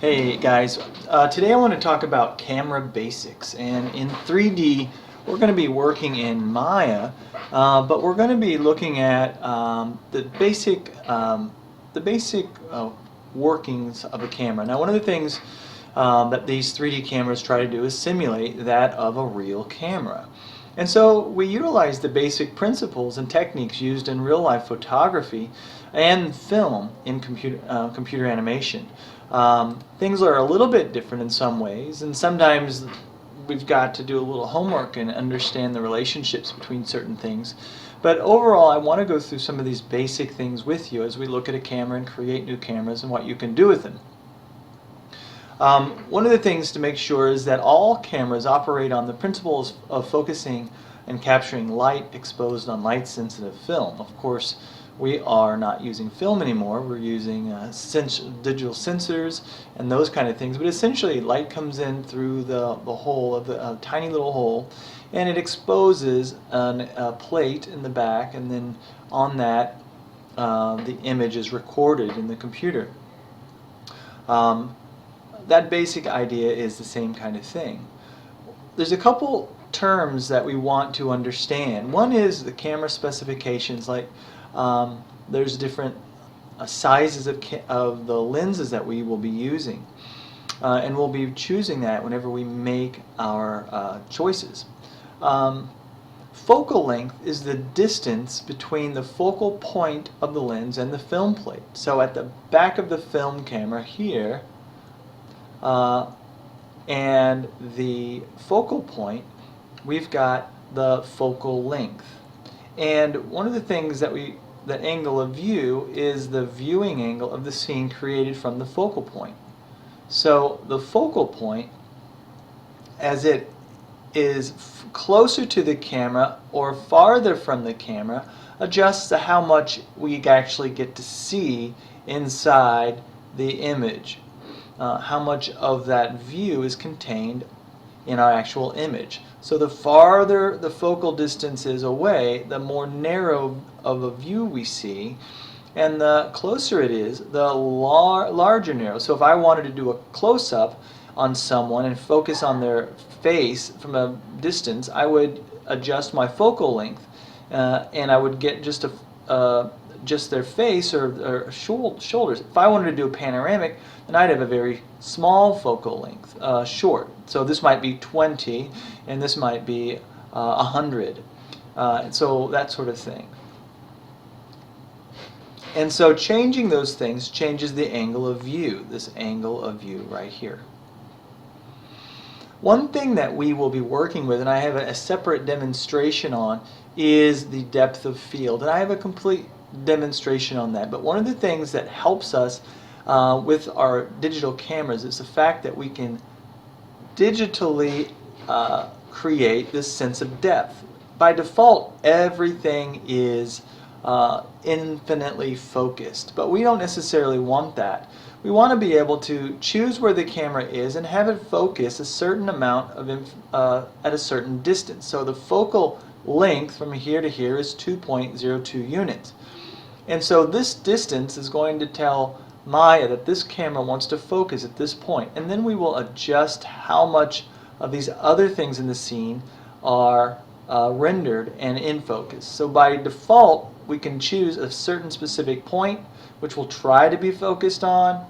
Hey guys, today I want to talk about camera basics, and in 3D we're going to be working in Maya, but we're going to be looking at the basic workings of a camera. Now, one of the things that these 3D cameras try to do is simulate that of a real camera. And so we utilize the basic principles and techniques used in real-life photography and film in computer animation. Things are a little bit different in some ways, and sometimes we've got to do a little homework and understand the relationships between certain things. But overall, I want to go through some of these basic things with you as we look at a camera and create new cameras and what you can do with them. One of the things to make sure is that all cameras operate on the principles of focusing and capturing light exposed on light-sensitive film. Of course, we are not using film anymore. We're using digital sensors and those kind of things. But essentially, light comes in through the hole of the tiny little hole, and it exposes a plate in the back, and then on that, the image is recorded in the computer. That basic idea is the same kind of thing. There's a couple terms that we want to understand. One is the camera specifications, like there's different sizes of the lenses that we will be using, and we'll be choosing that whenever we make our choices. Focal length is the distance between the focal point of the lens and the film plate. So at the back of the film camera here, and the focal point, we've got the focal length. And one of the things that the angle of view is the viewing angle of the scene created from the focal point. So the focal point, as it is closer to the camera or farther from the camera, adjusts to how much we actually get to see inside the image. How much of that view is contained in our actual image. So the farther the focal distance is away, the more narrow of a view we see, and the closer it is, the larger narrow. So if I wanted to do a close-up on someone and focus on their face from a distance, I would adjust my focal length, and I would get just their face or shoulders. If I wanted to do a panoramic, then I'd have a very small focal length, short. So this might be 20, and this might be 100. And so that sort of thing. And so changing those things changes the angle of view, this angle of view right here. One thing that we will be working with, and I have a separate demonstration on, is the depth of field. And I have a complete demonstration on that. But one of the things that helps us with our digital cameras is the fact that we can digitally create this sense of depth. By default, everything is infinitely focused, but we don't necessarily want that. We want to be able to choose where the camera is and have it focus a certain amount of at a certain distance. So the focal length from here to here is 2.02 units. And so this distance is going to tell Maya that this camera wants to focus at this point. And then we will adjust how much of these other things in the scene are rendered and in focus. So by default, we can choose a certain specific point, which we'll try to be focused on.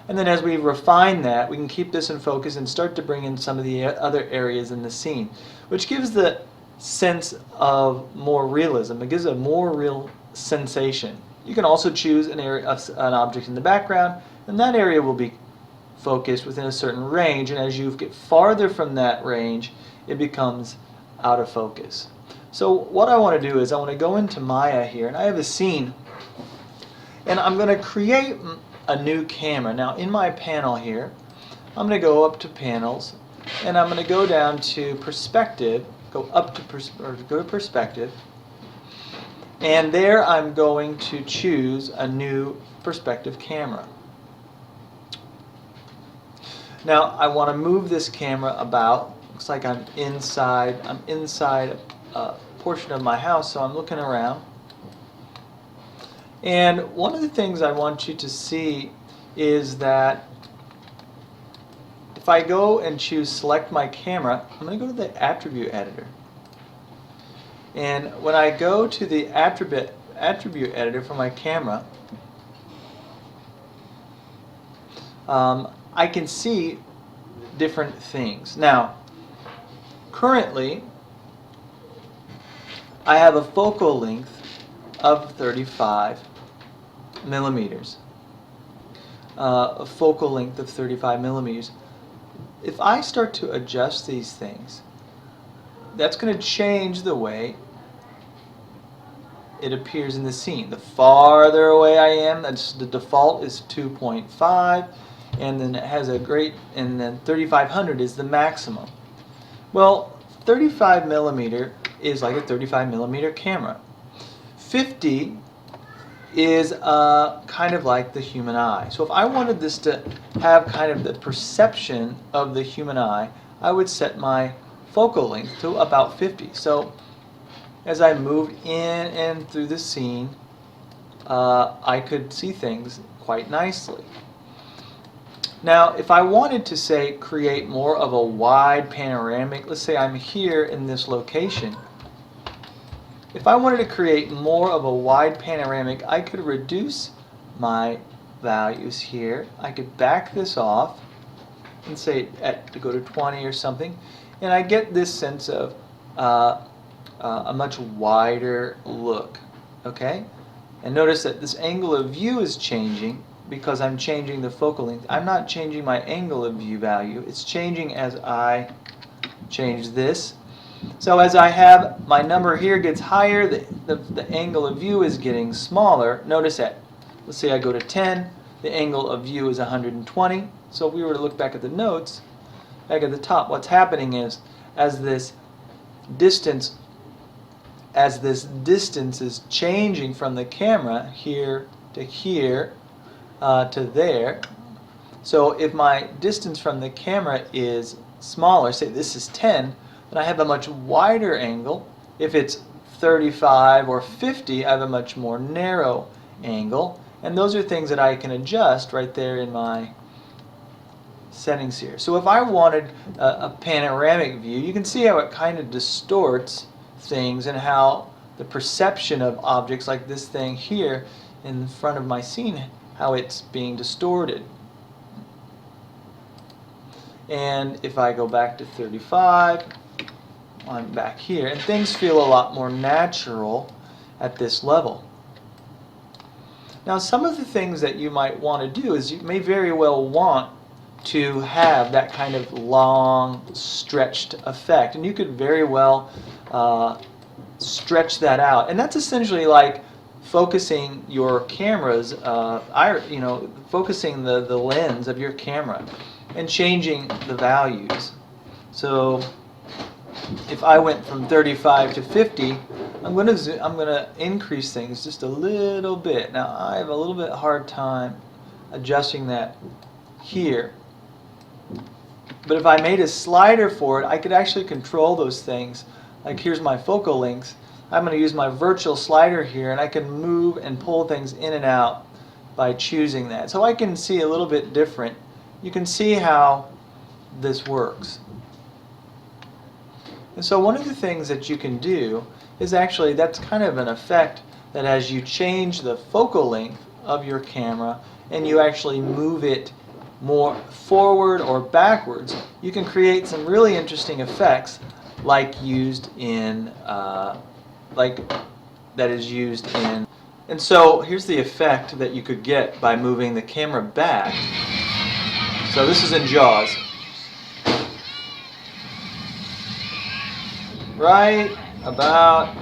And then as we refine that, we can keep this in focus and start to bring in some of the other areas in the scene, which gives the sense of more realism. It gives a more real sensation. You can also choose an object in the background, and that area will be focused within a certain range, and as you get farther from that range, it becomes out of focus. So what I want to do is I want to go into Maya here, and I have a scene, and I'm going to create a new camera. Now in my panel here, I'm going to go up to panels, and I'm going to go down to perspective, go to perspective, and there I'm going to choose a new perspective camera. Now I want to move this camera about. Looks like I'm inside a portion of my house, so I'm looking around. And one of the things I want you to see is that if I go and choose select my camera, I'm going to go to the attribute editor. And when I go to the attribute editor for my camera, I can see different things. Now, currently, I have a focal length of 35 millimeters. A focal length of 35 millimeters. If I start to adjust these things, that's going to change the way it appears in the scene. The farther away I am, that's the default is 2.5, and then it has a great, and then 3500 is the maximum. Well, 35 millimeter is like a 35 millimeter camera. 50 is kind of like the human eye. So if I wanted this to have kind of the perception of the human eye, I would set my focal length to about 50. So as I moved in and through the scene, I could see things quite nicely. Now, if I wanted to, say, create more of a wide panoramic, let's say I'm here in this location. If I wanted to create more of a wide panoramic, I could reduce my values here. I could back this off and say to go to 20 or something, and I get this sense of a much wider look. Okay? And notice that this angle of view is changing because I'm changing the focal length. I'm not changing my angle of view value. It's changing as I change this. So as I have my number here gets higher, the angle of view is getting smaller. Notice that, let's say I go to 10, the angle of view is 120. So if we were to look back at the notes, back at the top, what's happening is as this distance is changing from the camera here to here to there. So if my distance from the camera is smaller, say this is 10, then I have a much wider angle. If it's 35 or 50, I have a much more narrow angle. And those are things that I can adjust right there in my settings here. So if I wanted a panoramic view, you can see how it kind of distorts things and how the perception of objects like this thing here in front of my scene, how it's being distorted. And if I go back to 35, I'm back here, and things feel a lot more natural at this level. Now, some of the things that you might want to do is you may very well want to have that kind of long, stretched effect, and you could very well stretch that out. And that's essentially like focusing your camera's, focusing the lens of your camera and changing the values. So if I went from 35 to 50, I'm going to increase things just a little bit. Now I have a little bit hard time adjusting that here. But if I made a slider for it, I could actually control those things. Like here's my focal length. I'm going to use my virtual slider here, and I can move and pull things in and out by choosing that. So I can see a little bit different. You can see how this works. And so one of the things that you can do is actually, that's kind of an effect that as you change the focal length of your camera and you actually move it more forward or backwards, you can create some really interesting effects like used in, and so here's the effect that you could get by moving the camera back. So this is in JAWS. Right about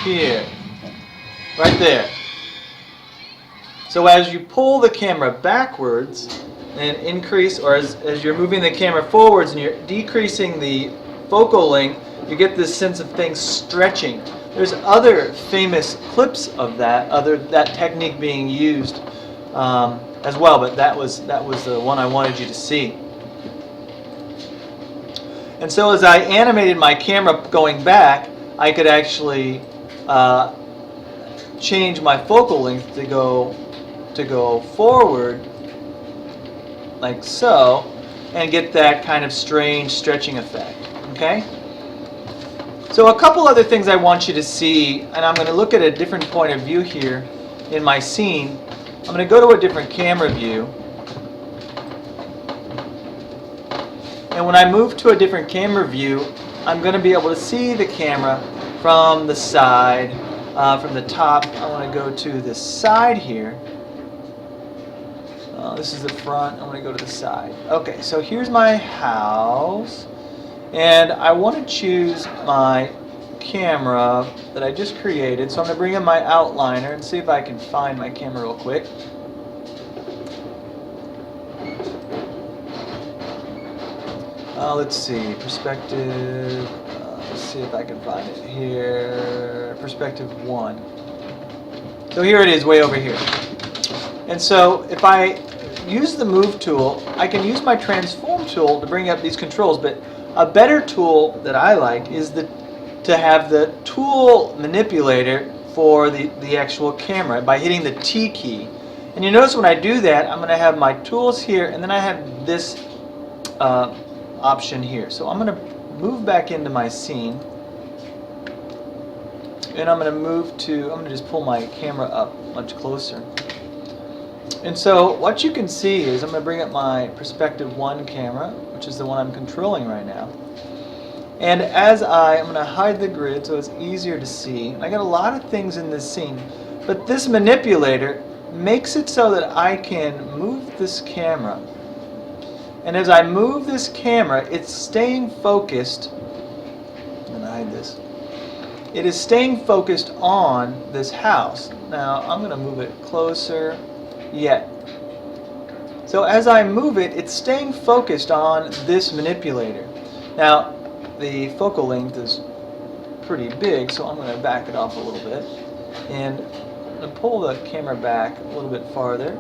here. Right there. So as you pull the camera backwards and increase, or as you're moving the camera forwards and you're decreasing the focal length, you get this sense of things stretching. There's other famous clips of that technique being used as well, but that was the one I wanted you to see. And so as I animated my camera going back, I could actually change my focal length to go forward, like so. and get that kind of strange stretching effect. Okay? So a couple other things I want you to see, and I'm going to look at a different point of view here in my scene. I'm going to go to a different camera view. And when I move to a different camera view, I'm going to be able to see the camera from the side, from the top. I want to go to the side here. This is the front. I want to go to the side. Okay, so here's my house. And I want to choose my camera that I just created. So I'm going to bring in my outliner and see if I can find my camera real quick. Let's see, perspective, let's see if I can find it here, perspective 1. So here it is, way over here. And so if I use the move tool, I can use my transform tool to bring up these controls, but a better tool that I like is to have the tool manipulator for the actual camera by hitting the T key. And you notice when I do that, I'm going to have my tools here, and then I have this option here. So I'm going to move back into my scene, and I'm going to just pull my camera up much closer. And so what you can see is I'm going to bring up my perspective 1 camera, which is the one I'm controlling right now. And as I'm going to hide the grid so it's easier to see. I got a lot of things in this scene, but this manipulator makes it so that I can move this camera. And as I move this camera, it's staying focused. I'm going to hide this. It is staying focused on this house. Now I'm going to move it closer yet. So as I move it, it's staying focused on this manipulator. Now the focal length is pretty big, so I'm going to back it off a little bit. And I'm going to pull the camera back a little bit farther.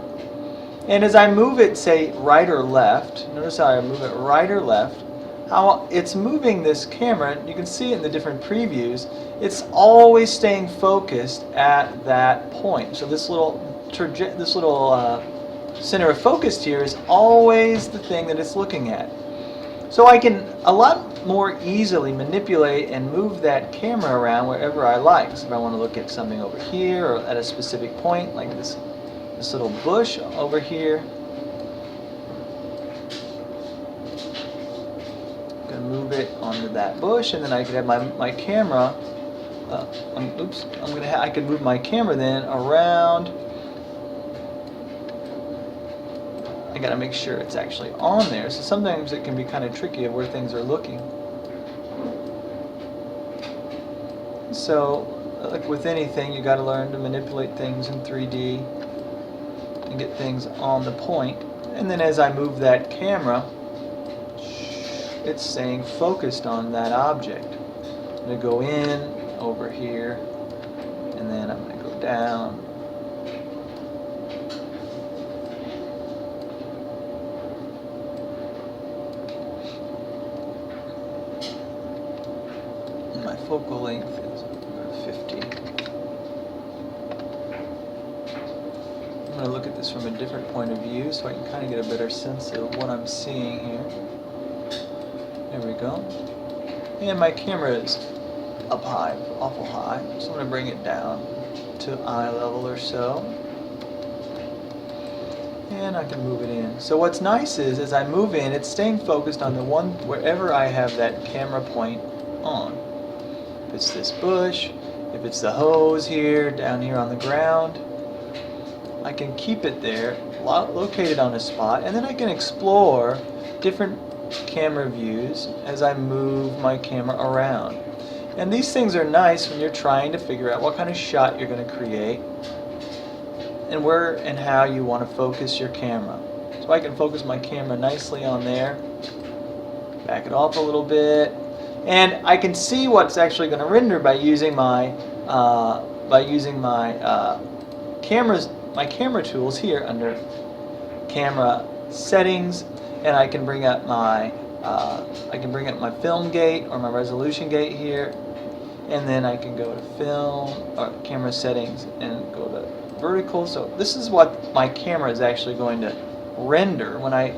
And as I move it, say, right or left, notice how I move it right or left, how it's moving this camera. You can see it in the different previews. It's always staying focused at that point. So this little center of focus here is always the thing that it's looking at. So I can a lot more easily manipulate and move that camera around wherever I like. So if I want to look at something over here or at a specific point, like this little bush over here, I'm going to move it onto that bush, and then I could have my camera. I could move my camera then around. I got to make sure it's actually on there. So sometimes it can be kind of tricky of where things are looking. So, like with anything, you got to learn to manipulate things in 3D and get things on the point. And then as I move that camera, it's staying focused on that object. I'm going to go in over here, and then I'm going to go down. My focal length is 50. I'm going to look at this from a different point of view so I can kind of get a better sense of what I'm seeing here. There we go. And my camera is up high, awful high, so I'm going to bring it down to eye level or so. And I can move it in. So what's nice is, as I move in, it's staying focused on the one wherever I have that camera point on. If it's this bush, if it's the hose here, down here on the ground, I can keep it there, located on a spot, and then I can explore different camera views as I move my camera around. And these things are nice when you're trying to figure out what kind of shot you're going to create and where and how you want to focus your camera. So I can focus my camera nicely on there, back it off a little bit, and I can see what's actually going to render by using my camera tools here under camera settings, and I can bring up my film gate or my resolution gate here, and then I can go to film or camera settings and go to vertical. So this is what my camera is actually going to render when I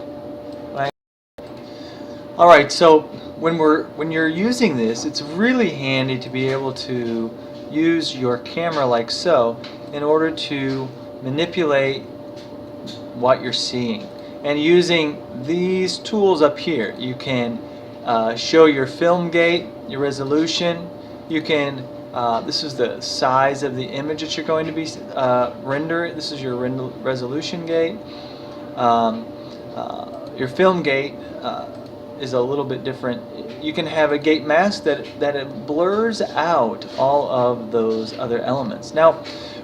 All right, so when you're using this, it's really handy to be able to use your camera like so in order to manipulate what you're seeing. And using these tools up here, you can show your film gate, your resolution. You can this is the size of the image that you're going to be render. This is your resolution gate. Your film gate is a little bit different. You can have a gate mask that it blurs out all of those other elements. Now,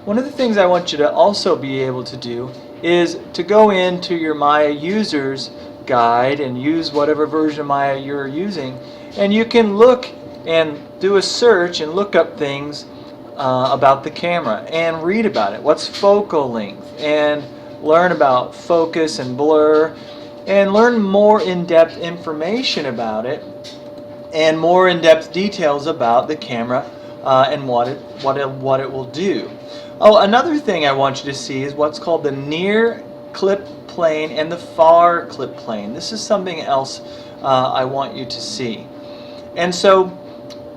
one of the things I want you to also be able to do is to go into your Maya users guide and use whatever version of Maya you're using, and you can look and do a search and look up things about the camera and read about it. What's focal length, and learn about focus and blur, and learn more in-depth information about it and more in-depth details about the camera and what it will do. Oh, another thing I want you to see is what's called the near clip plane and the far clip plane. This is something else I want you to see. And so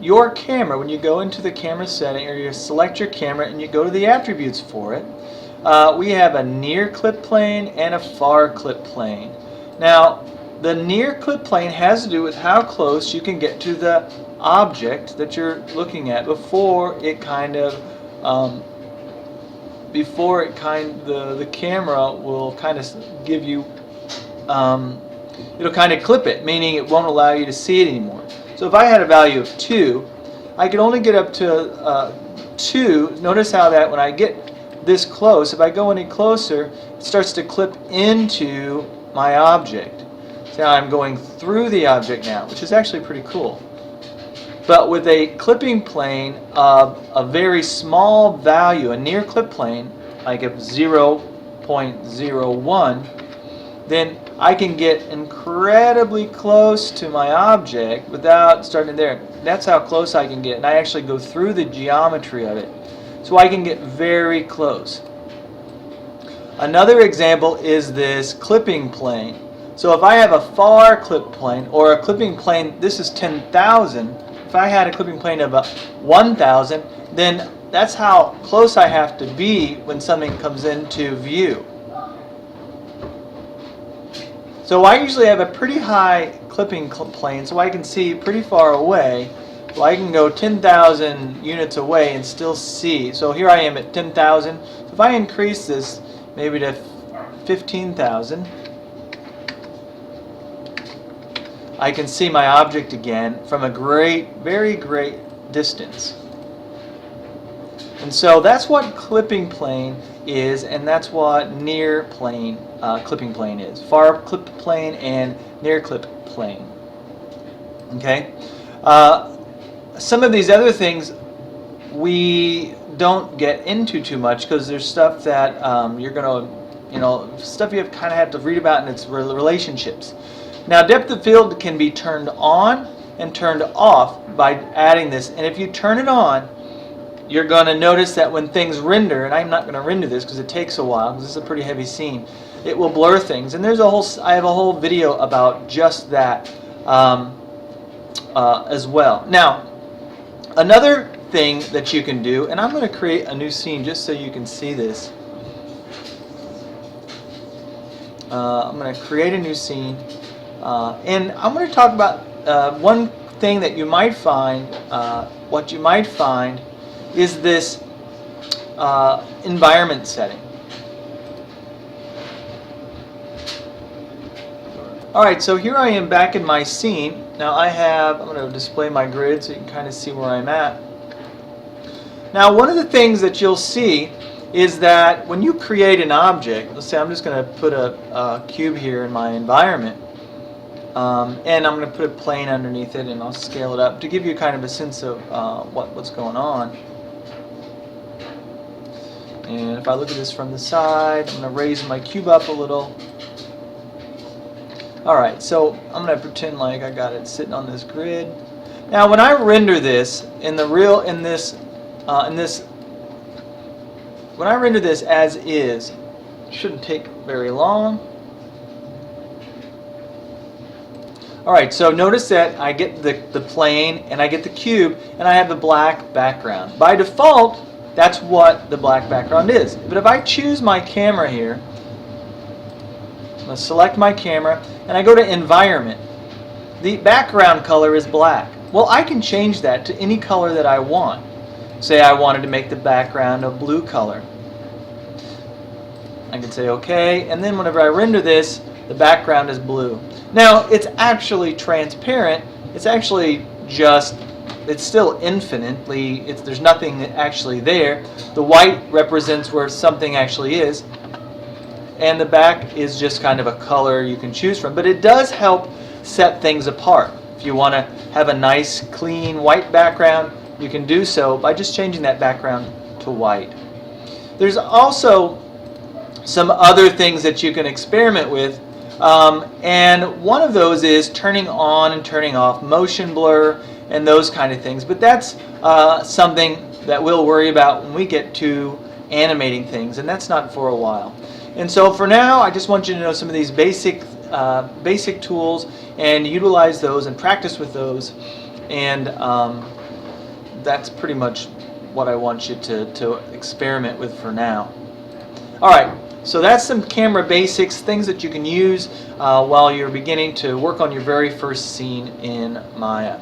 your camera, when you go into the camera setting, or you select your camera and you go to the attributes for it, we have a near clip plane and a far clip plane. Now, the near clip plane has to do with how close you can get to the object that you're looking at before it kind of the camera will kind of give you it'll kind of clip it, meaning it won't allow you to see it anymore. So if I had a value of 2, I could only get up to 2. Notice how that when I get this close, if I go any closer, it starts to clip into my object. So now I'm going through the object now, which is actually pretty cool. But with a clipping plane of a very small value, a near clip plane, like of 0.01, then I can get incredibly close to my object without starting there. That's how close I can get, and I actually go through the geometry of it. So I can get very close. Another example is this clipping plane. So if I have a far clip plane, or a clipping plane, this is 10,000, if I had a clipping plane of 1,000, then that's how close I have to be when something comes into view. So I usually have a pretty high clipping plane, so I can see pretty far away. So I can go 10,000 units away and still see. So here I am at 10,000. So if I increase this maybe to 15,000, I can see my object again from a very great distance. And so that's what clipping plane is, and that's what near plane clipping plane is. Far clip plane and near clip plane. Okay. Some of these other things we don't get into too much because there's stuff that you're gonna, stuff you kind of have to read about, and it's relationships. Now, depth of field can be turned on and turned off by adding this, and if you turn it on, you're going to notice that when things render, and I'm not going to render this because it takes a while, because this is a pretty heavy scene, it will blur things. And there's I have a whole video about just that as well. Now, another thing that you can do, and I'm going to create a new scene just so you can see this. I'm going to create a new scene, and I'm going to talk about one thing that you might find, what you might find is this environment setting. Alright, so here I am back in my scene. Now I'm going to display my grid so you can kind of see where I'm at. Now, one of the things that you'll see is that when you create an object, let's say I'm just going to put a cube here in my environment, and I'm going to put a plane underneath it, and I'll scale it up to give you kind of a sense of what's going on. And if I look at this from the side, I'm going to raise my cube up a little. Alright, so I'm going to pretend like I got it sitting on this grid. Now, when I render this when I render this as is, it shouldn't take very long. Alright, so notice that I get the plane and I get the cube and I have the black background. By default, that's what the black background is. But if I choose my camera here, I'm going to select my camera and I go to environment, the background color is black. Well, I can change that to any color that I want. Say I wanted to make the background a blue color. I can say OK, and then whenever I render this, the background is blue. Now, it's actually transparent. It's actually just, it's still infinitely, there's nothing actually there. The white represents where something actually is, and the back is just kind of a color you can choose from. But it does help set things apart. If you want to have a nice, clean, white background, you can do so by just changing that background to white. There's also some other things that you can experiment with, and one of those is turning on and turning off motion blur and those kind of things. But that's something that we'll worry about when we get to animating things, and that's not for a while. And so for now, I just want you to know some of these basic tools and utilize those and practice with those, and that's pretty much what I want you to experiment with for now. Alright, so that's some camera basics, things that you can use while you're beginning to work on your very first scene in Maya.